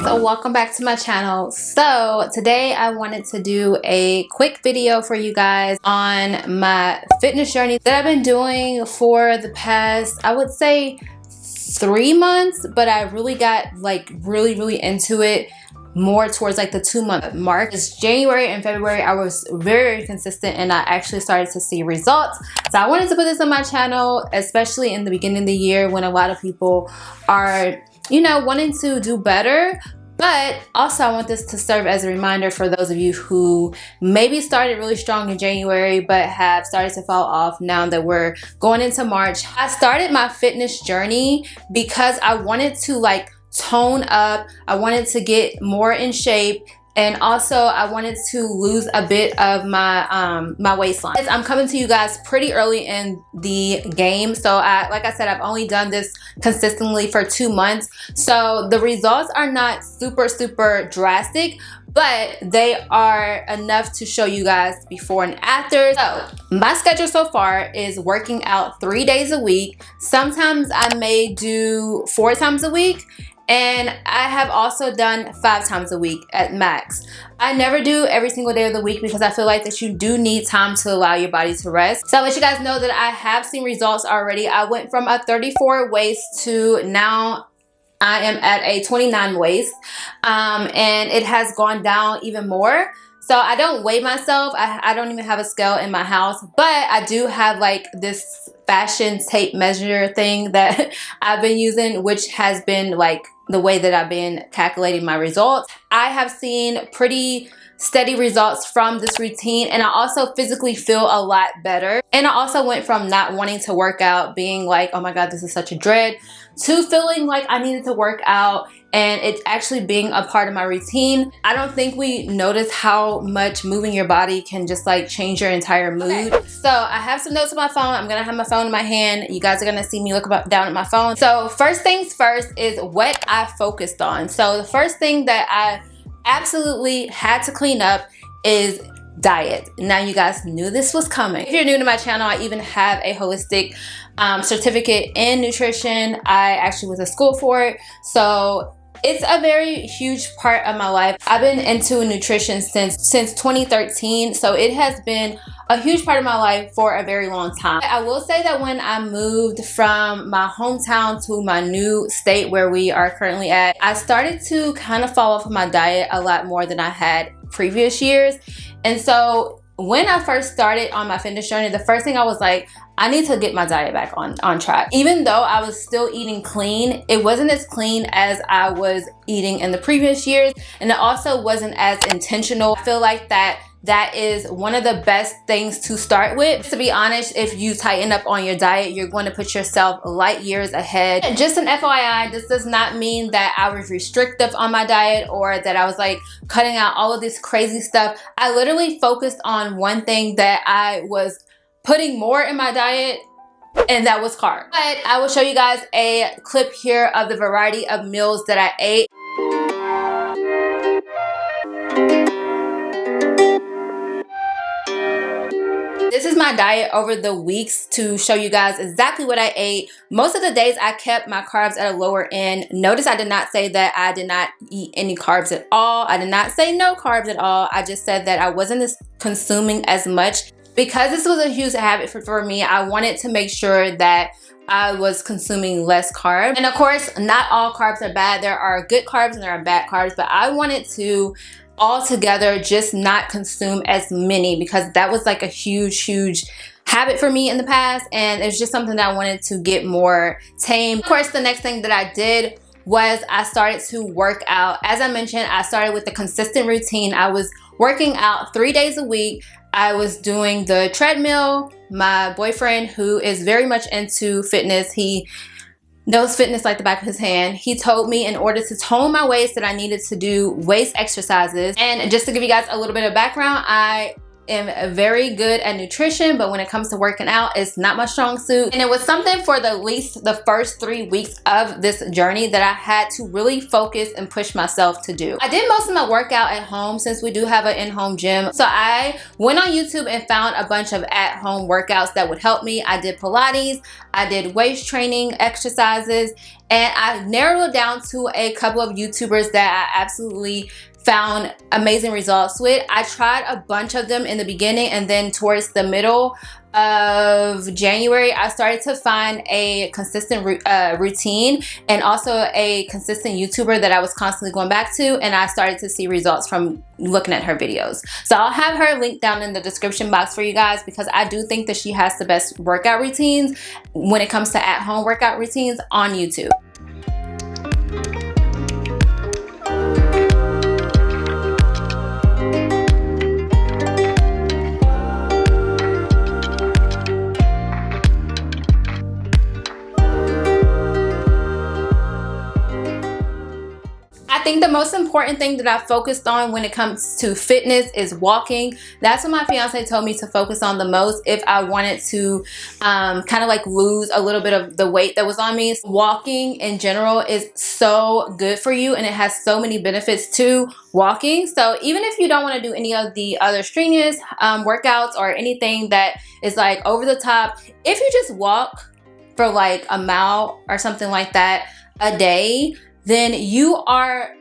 guys, welcome back to my channel. So today I wanted to do a quick video for you guys on my fitness journey that I've been doing for the past, I would say 3 months, but I really got like really into it more towards like the 2-month mark. It's January and February I was very consistent and I actually started to see results. So I wanted to put this on my channel, especially in the beginning of the year when a lot of people are, you know, wanting to do better. But also I want this to serve as a reminder for those of you who maybe started really strong in January but have started to fall off now that we're going into March. I started my fitness journey because I wanted to like tone up, I wanted to get more in shape, and also I wanted to lose a bit of my my waistline. I'm coming to you guys pretty early in the game, so like I said, I've only done this consistently for 2 months, so the results are not super drastic, but they are enough to show you guys before and after. So my schedule so far is working out 3 days a week. Sometimes I may do 4 times a week, and I have also done 5 times a week at max. I never do every single day of the week because I feel like that you do need time to allow your body to rest. So I'll let you guys know that I have seen results already. I went from a 34 waist to now I am at a 29 waist, and it has gone down even more. So I don't weigh myself. I don't even have a scale in my house, but I do have like this fashion tape measure thing that I've been using, which has been like the way that I've been calculating my results. I have seen pretty steady results from this routine, and I also physically feel a lot better. And I also went from not wanting to work out, being like, oh my god, this is such a dread, to feeling like I needed to work out and it actually being a part of my routine. I don't think we notice how much moving your body can just like change your entire mood. Okay. So I have some notes on my phone. I'm gonna have my phone in my hand. You guys are gonna see me look down at my phone. So first things first is what I focused on. So the first thing that I absolutely had to clean up is diet. Now you guys knew this was coming. If you're new to my channel, I even have a holistic certificate in nutrition. I actually went to school for it, so it's a very huge part of my life. I've been into nutrition since 2013, so it has been a huge part of my life for a very long time. I will say that when I moved from my hometown to my new state where we are currently at, I started to kind of fall off of my diet a lot more than I had previous years. And so when I first started on my fitness journey, the first thing I was like, I need to get my diet back on track. Even though I was still eating clean, it wasn't as clean as I was eating in the previous years, and it also wasn't as intentional. I feel like that is one of the best things to start with. To be honest, if you tighten up on your diet, you're going to put yourself light years ahead. Just an FYI, this does not mean that I was restrictive on my diet or that I was like cutting out all of this crazy stuff. I literally focused on one thing that I was putting more in my diet, and that was carbs. But I will show you guys a clip here of the variety of meals that I ate. This is my diet over the weeks to show you guys exactly what I ate. Most of the days I kept my carbs at a lower end. Notice I did not say that I did not eat any carbs at all. I did not say no carbs at all. I just said that I wasn't consuming as much. Because this was a huge habit for me, I wanted to make sure that I was consuming less carbs. And of course, not all carbs are bad. There are good carbs and there are bad carbs, but I wanted to altogether just not consume as many because that was like a huge habit for me in the past, and it's just something that I wanted to get more tame. Of course, the next thing that I did was I started to work out. As I mentioned, I started with a consistent routine. I was working out 3 days a week. I was doing the treadmill. My boyfriend, who is very much into fitness, he knows fitness like the back of his hand. He told me in order to tone my waist that I needed to do waist exercises. And just to give you guys a little bit of background, I am very good at nutrition, but when it comes to working out, it's not my strong suit. And it was something for the first 3 weeks of this journey that I had to really focus and push myself to do. I did most of my workout at home since we do have an in-home gym. So I went on YouTube and found a bunch of at-home workouts that would help me. I did Pilates, I did waist training exercises, and I narrowed it down to a couple of YouTubers that I absolutely found amazing results with. I tried a bunch of them in the beginning, and then towards the middle of January, I started to find a consistent routine and also a consistent YouTuber that I was constantly going back to, and I started to see results from looking at her videos. So I'll have her link down in the description box for you guys, because I do think that she has the best workout routines when it comes to at-home workout routines on YouTube. I think the most important thing that I focused on when it comes to fitness is walking. That's what my fiance told me to focus on the most if I wanted to kind of like lose a little bit of the weight that was on me. Walking in general is so good for you, and it has so many benefits to walking. So even if you don't want to do any of the other strenuous workouts or anything that is like over the top, if you just walk for like a mile or something like that a day, then you are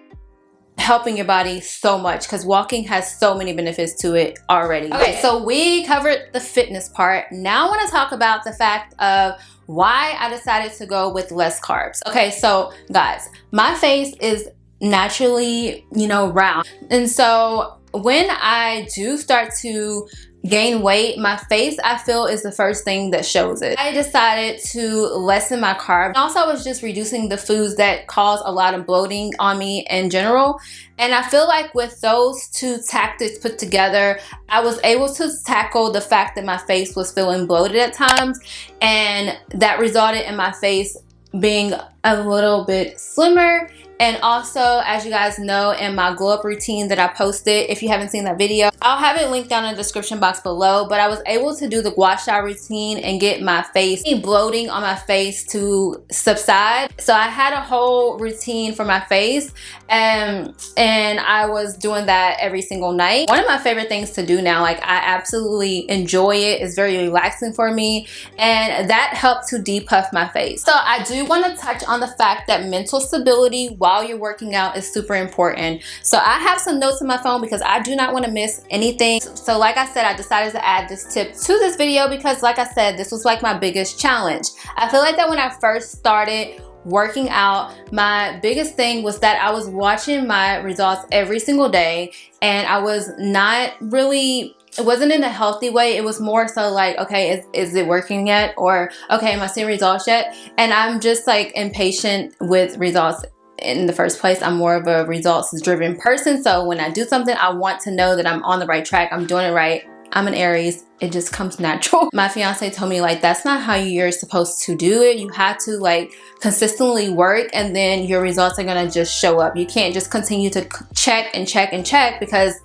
helping your body so much, because walking has so many benefits to it already. Okay, so we covered the fitness part. Now I want to talk about the fact of why I decided to go with less carbs. Okay, so guys, my face is naturally, you know, round. And so when I do start to gain weight, my face, I feel, is the first thing that shows it. I decided to lessen my carbs. Also, I was just reducing the foods that cause a lot of bloating on me in general. And I feel like with those two tactics put together, I was able to tackle the fact that my face was feeling bloated at times. And that resulted in my face being a little bit slimmer. And also, as you guys know, in my glow up routine that I posted, if you haven't seen that video, I'll have it linked down in the description box below. But I was able to do the gua sha routine and get my face, bloating on my face, to subside. So I had a whole routine for my face, and I was doing that every single night. One of my favorite things to do now, like I absolutely enjoy it. It's very relaxing for me, and that helped to depuff my face. So I do want to touch on the fact that mental stability while you're working out is super important. So I have some notes in my phone because I do not want to miss anything. So like I said, I decided to add this tip to this video because, like I said, this was like my biggest challenge. I feel like that when I first started working out, my biggest thing was that I was watching my results every single day, and I was not really, it wasn't in a healthy way. It was more so like, okay, is it working yet? Or okay, am I seeing results yet? And I'm just like impatient with results in the first place. I'm more of a results driven person. So when I do something, I want to know that I'm on the right track. I'm doing it right. I'm an Aries. It just comes natural. My fiance told me, like, that's not how you're supposed to do it. You have to like consistently work, and then your results are gonna just show up. You can't just continue to check and check and check, because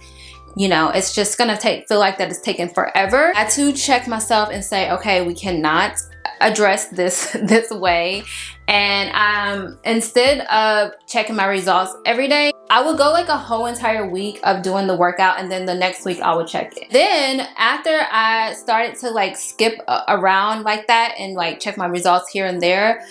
you know, it's just gonna feel like that it's taking forever. I had to check myself and say, okay, we cannot address this way. And instead of checking my results every day, I would go like a whole entire week of doing the workout, and then the next week I would check it. Then after I started to like skip around like that and like check my results here and there,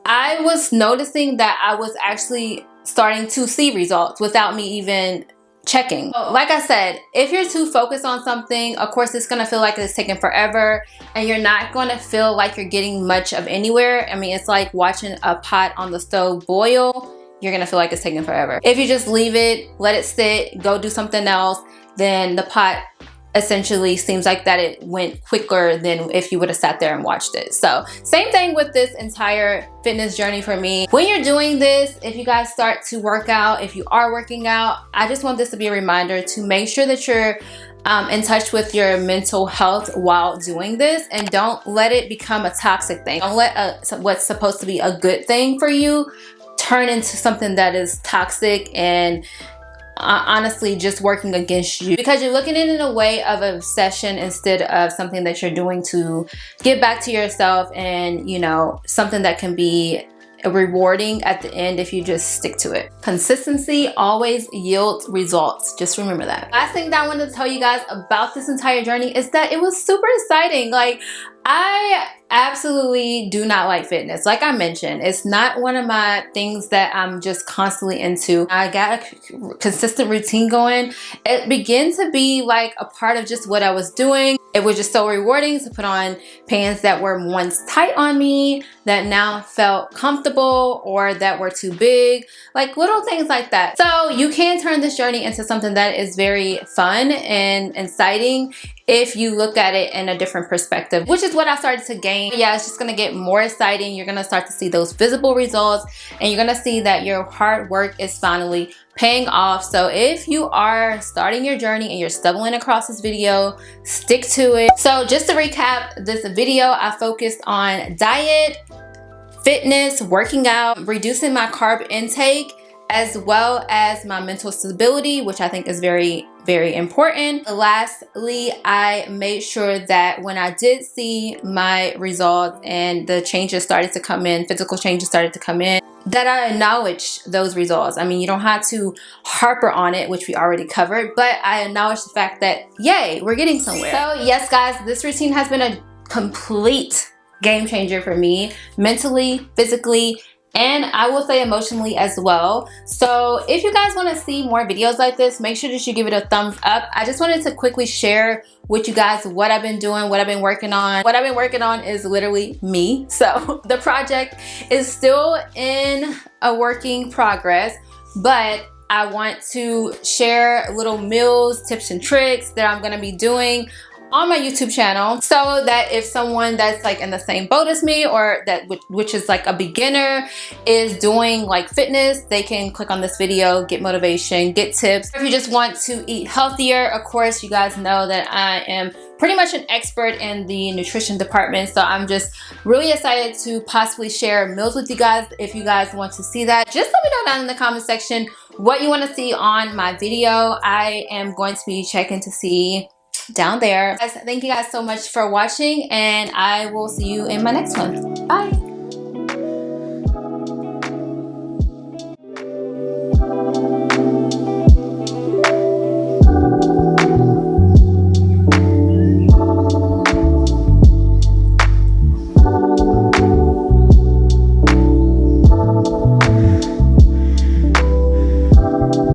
I was noticing that I was actually starting to see results without me even checking. So, like I said, if you're too focused on something, of course it's gonna feel like it's taking forever, and you're not gonna feel like you're getting much of anywhere. I mean, it's like watching a pot on the stove boil. You're gonna feel like it's taking forever. If you just leave it, let it sit, go do something else, then the pot essentially seems like that it went quicker than if you would have sat there and watched it. So same thing with this entire fitness journey for me. When you're doing this, if you guys start to work out, if you are working out, I just want this to be a reminder to make sure that you're in touch with your mental health while doing this, and don't let it become a toxic thing. Don't let what's supposed to be a good thing for you turn into something that is toxic and honestly just working against you, because you're looking at it in a way of obsession instead of something that you're doing to give back to yourself, and you know, something that can be rewarding at the end if you just stick to it. Consistency always yields results. Just remember that. Last thing that I wanted to tell you guys about this entire journey is that it was super exciting. Like, I absolutely do not like fitness. Like I mentioned, it's not one of my things that I'm just constantly into. I got a consistent routine going. It began to be like a part of just what I was doing. It was just so rewarding to put on pants that were once tight on me that now felt comfortable, or that were too big, like little things like that. So you can turn this journey into something that is very fun and exciting if you look at it in a different perspective, which is what I started to gain. Yeah, it's just gonna get more exciting. You're gonna start to see those visible results, and you're gonna see that your hard work is finally paying off. So if you are starting your journey and you're stumbling across this video, stick to it. So just to recap this video, I focused on diet, fitness, working out, reducing my carb intake, as well as my mental stability, which I think is very, very important. Lastly, I made sure that when I did see my results and the changes started to come in, physical changes started to come in, that I acknowledge those results. I mean, you don't have to harper on it, which we already covered, but I acknowledge the fact that, yay, we're getting somewhere. So yes, guys, this routine has been a complete game changer for me, mentally, physically, and I will say emotionally as well. So if you guys want to see more videos like this, make sure that you give it a thumbs up. I just wanted to quickly share with you guys what I've been doing, what I've been working on. What I've been working on is literally me. So the project is still in a working progress, but I want to share little meals, tips and tricks that I'm gonna be doing on my YouTube channel, so that if someone that's like in the same boat as me, or that which is like a beginner, is doing like fitness, they can click on this video, get motivation, get tips. If you just want to eat healthier, of course, you guys know that I am pretty much an expert in the nutrition department, so I'm just really excited to possibly share meals with you guys. If you guys want to see that, just let me know down in the comment section what you want to see on my video. I am going to be checking to see down there. Guys, thank you guys so much for watching, and I will see you in my next one. Bye.